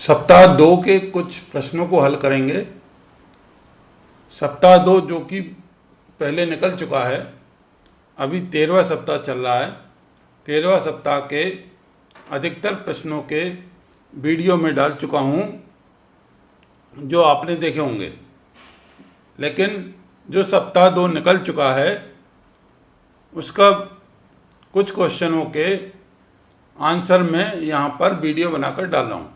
सप्ताह 2 के कुछ प्रश्नों को हल करेंगे। सप्ताह 2 जो कि पहले निकल चुका है, अभी 13वां सप्ताह चल रहा है। 13वां सप्ताह के अधिकतर प्रश्नों के वीडियो में डाल चुका हूँ जो आपने देखे होंगे, लेकिन जो सप्ताह 2 निकल चुका है उसका कुछ क्वेश्चनों के आंसर मैं यहाँ पर वीडियो बनाकर डाल रहा हूँ।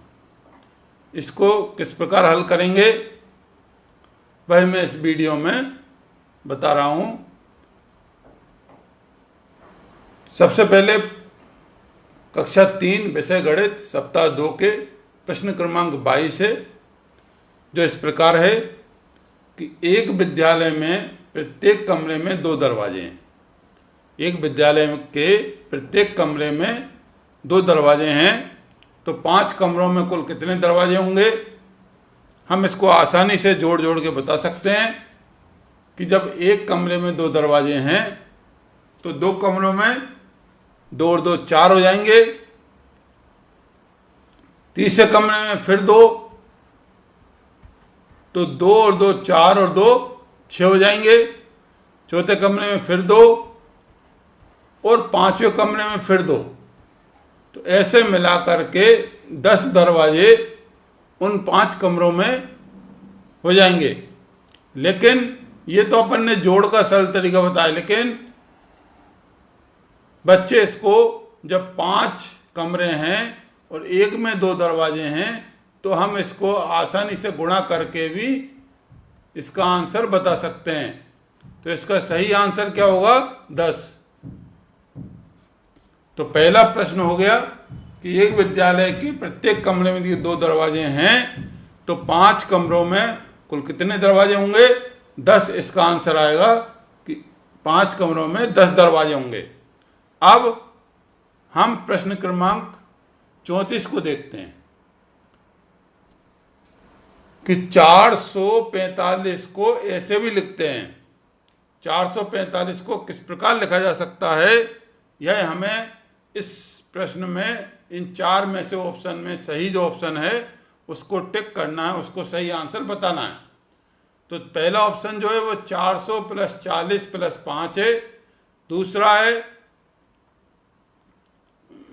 इसको किस प्रकार हल करेंगे वह मैं इस वीडियो में बता रहा हूँ। सबसे पहले कक्षा 3 विषय गणित सप्ताह 2 के प्रश्न क्रमांक 22 है, जो इस प्रकार है कि एक विद्यालय में प्रत्येक कमरे में 2 दरवाजे हैं। एक विद्यालय के प्रत्येक कमरे में 2 दरवाजे हैं, तो 5 कमरों में कुल कितने दरवाजे होंगे। हम इसको आसानी से जोड़ जोड़ के बता सकते हैं कि जब एक कमरे में 2 दरवाजे हैं तो 2 कमरों में 2 और 2 4 हो जाएंगे। तीसरे कमरे में फिर 2, तो 2 और 2 4 और 2 6 हो जाएंगे। चौथे कमरे में फिर 2 और 5वें कमरे में फिर 2, तो ऐसे मिलाकर के 10 दरवाजे उन 5 कमरों में हो जाएंगे। लेकिन ये तो अपन ने जोड़ का सरल तरीका बताया, लेकिन बच्चे इसको जब 5 कमरे हैं और एक में 2 दरवाजे हैं तो हम इसको आसानी से गुणा करके भी इसका आंसर बता सकते हैं। तो इसका सही आंसर क्या होगा, 10। तो पहला प्रश्न हो गया कि एक विद्यालय के प्रत्येक कमरे में 2 दरवाजे हैं, तो 5 कमरों में कुल कितने दरवाजे होंगे, 10। इसका आंसर आएगा कि 5 कमरों में 10 दरवाजे होंगे। अब हम प्रश्न क्रमांक 34 को देखते हैं कि 445 को ऐसे भी लिखते हैं। 445 को किस प्रकार लिखा जा सकता है, यह हमें इस प्रश्न में इन 4 में से ऑप्शन में सही जो ऑप्शन है उसको टिक करना है, उसको सही आंसर बताना है। तो पहला ऑप्शन जो है वो 400 + 40 + 5 है। दूसरा है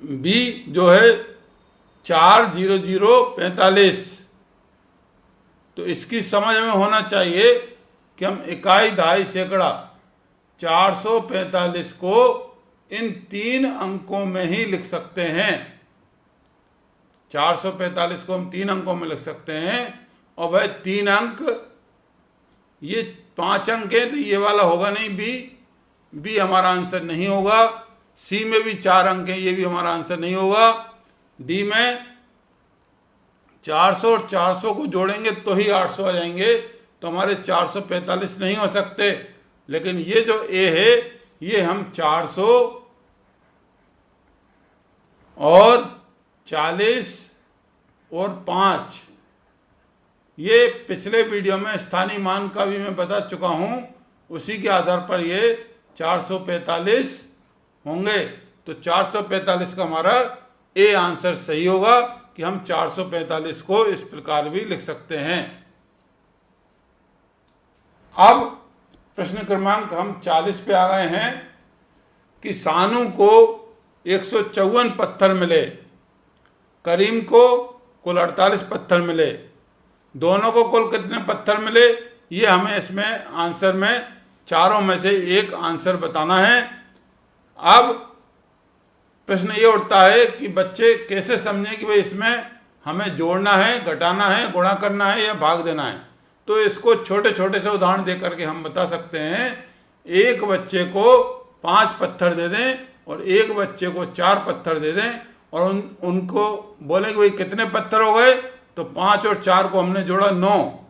बी जो है 40045। तो इसकी समझ में होना चाहिए कि हम इकाई, दहाई, सैकड़ा 445 को इन 3 अंकों में ही लिख सकते हैं। 445 को हम 3 अंकों में लिख सकते हैं, और वह 3 अंक, ये 5 अंक है तो ये वाला होगा नहीं, बी हमारा आंसर नहीं होगा। सी में भी 4 अंक है, ये भी हमारा आंसर नहीं होगा। डी में 400 और 400 को जोड़ेंगे तो ही 800 आ जाएंगे, तो हमारे 445 नहीं हो सकते। लेकिन ये जो ए है ये हम 400 और 40 और 5, ये पिछले वीडियो में स्थानीय मान का भी मैं बता चुका हूं, उसी के आधार पर ये 445 होंगे। तो 445 का हमारा ए आंसर सही होगा कि हम 445 को इस प्रकार भी लिख सकते हैं। अब प्रश्न क्रमांक हम 40 पे आ गए हैं कि सानू को 154 पत्थर मिले, करीम को कुल 48 पत्थर मिले, दोनों को कुल कितने पत्थर मिले, ये हमें इसमें आंसर में चारों में से एक आंसर बताना है। अब प्रश्न ये उठता है कि बच्चे कैसे समझें कि भाई इसमें हमें जोड़ना है, घटाना है, गुणा करना है या भाग देना है। तो इसको छोटे छोटे से उदाहरण दे करके हम बता सकते हैं। एक बच्चे को 5 पत्थर दे दें और एक बच्चे को 4 पत्थर दे दें और उनको बोले कि भाई कितने पत्थर हो गए, तो 5 और 4 को हमने जोड़ा 9,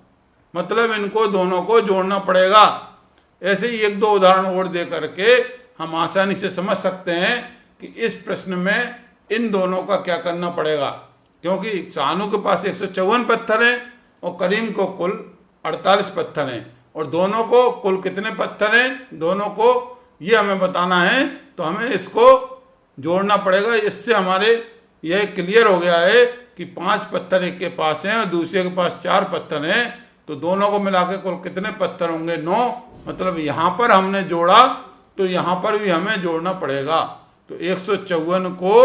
मतलब इनको दोनों को जोड़ना पड़ेगा। ऐसे ही 1-2 उदाहरण और दे करके हम आसानी से समझ सकते हैं कि इस प्रश्न में इन दोनों का क्या करना पड़ेगा, क्योंकि सानू के पास 154 पत्थर हैं और करीम को कुल 48 पत्थर हैं, और दोनों को कुल कितने पत्थर हैं, दोनों को ये हमें बताना है। तो हमें इसको जोड़ना पड़ेगा, इससे हमारे यह क्लियर हो गया है कि 5 पत्थर एक के पास हैं और दूसरे के पास 4 पत्थर हैं, तो दोनों को मिला के कुल कितने पत्थर होंगे? 9। मतलब यहाँ पर हमने जोड़ा तो यहाँ पर भी हमें जोड़ना पड़ेगा। तो 154 को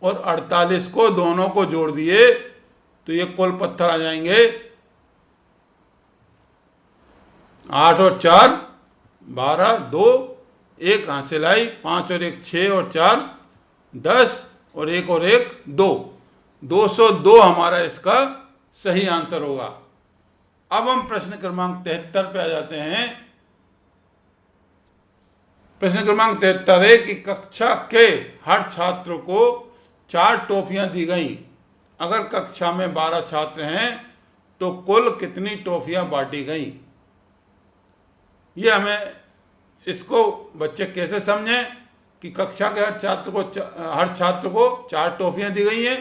और 48 को दोनों को जोड़ दिए तो ये कुल पत्थर आ जाएंगे 8 और 4 12, 2 1 हासिल आई, 5 और 1 6 और 4 10 और 1 और 1 2, 202 हमारा इसका सही आंसर होगा। अब हम प्रश्न क्रमांक 73 पे आ जाते हैं। प्रश्न क्रमांक 73 है कि कक्षा के हर छात्र को 4 टॉफियां दी गई। अगर कक्षा में 12 छात्र हैं तो कुल कितनी टॉफियां बांटी गई? ये हमें इसको बच्चे कैसे समझें कि कक्षा के हर छात्र को 4 टॉफियां दी गई हैं।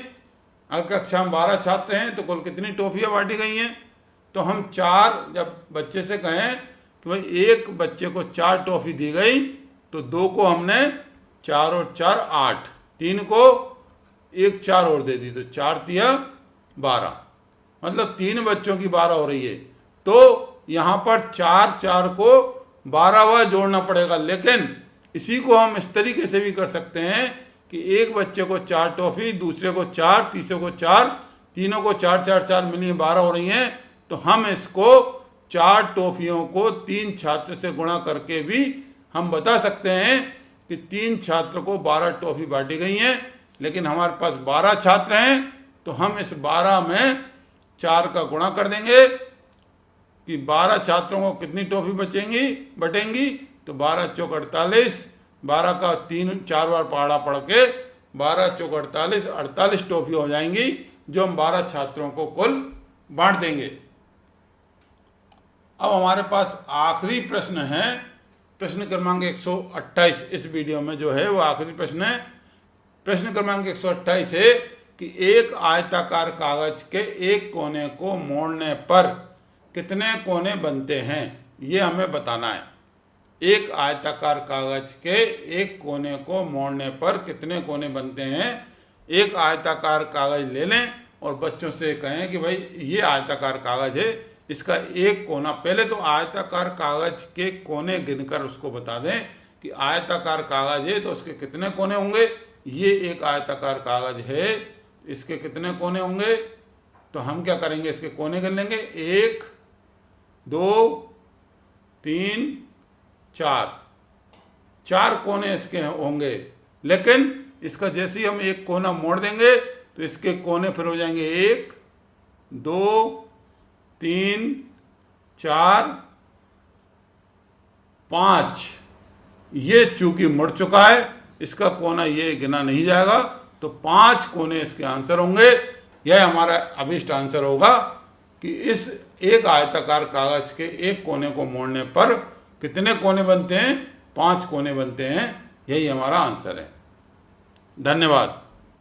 अगर कक्षा में 12 छात्र हैं तो कुल कितनी टॉफियां बांटी गई हैं? तो हम 4 जब बच्चे से कहें कि भाई एक बच्चे को 4 टॉफी दी गई तो 2 को हमने 4 और 4 8, 3 को 1 4 और दे दी तो 4 तिया 12, मतलब 3 बच्चों की 12 हो रही है। तो यहाँ पर 4 4 को 12वां जोड़ना पड़ेगा। लेकिन इसी को हम इस तरीके से भी कर सकते हैं कि एक बच्चे को 4 टॉफी, दूसरे को 4, तीसरे को 4, तीनों को 4 4 4 मिली 12 हो रही हैं। तो हम इसको 4 टॉफियों को 3 छात्र से गुणा करके भी हम बता सकते हैं कि 3 छात्र को 12 टॉफी बांटी गई हैं। लेकिन हमारे पास 12 छात्र हैं तो हम इस 12 में 4 का गुणा कर देंगे कि 12 छात्रों को कितनी टॉफी बटेंगी। तो 12 चौक 48, 12 का 3 4 बार पहाड़ा पढ़ के 12 चौक 48, 48 टॉफी हो जाएंगी जो हम 12 छात्रों को कुल बांट देंगे। अब हमारे पास आखिरी प्रश्न है, प्रश्न क्रमांक 128 इस वीडियो में जो है वो आखिरी प्रश्न है। प्रश्न क्रमांक 128 है कि एक आयताकार कागज के एक कोने को मोड़ने पर कितने कोने बनते हैं, ये हमें बताना है। एक आयताकार कागज के एक कोने को मोड़ने पर कितने कोने बनते हैं। एक आयताकार कागज ले लें और बच्चों से कहें कि भाई ये आयताकार कागज है, इसका एक कोना, पहले तो आयताकार कागज के कोने गिनकर उसको बता दें कि आयताकार कागज है तो उसके कितने कोने होंगे। ये एक आयताकार कागज है, इसके कितने कोने होंगे। तो हम क्या करेंगे, इसके कोने गिन लेंगे, 1 2 3 4, 4 कोने इसके होंगे। लेकिन इसका जैसे ही हम एक कोना मोड़ देंगे तो इसके कोने फिर हो जाएंगे 1 2 3 4 5। ये चूंकि मुड़ चुका है इसका कोना ये गिना नहीं जाएगा, तो 5 कोने इसके आंसर होंगे। यह हमारा अभिष्ट आंसर होगा कि इस एक आयताकार कागज के एक कोने को मोड़ने पर कितने कोने बनते हैं, 5 कोने बनते हैं। यही हमारा आंसर है। धन्यवाद।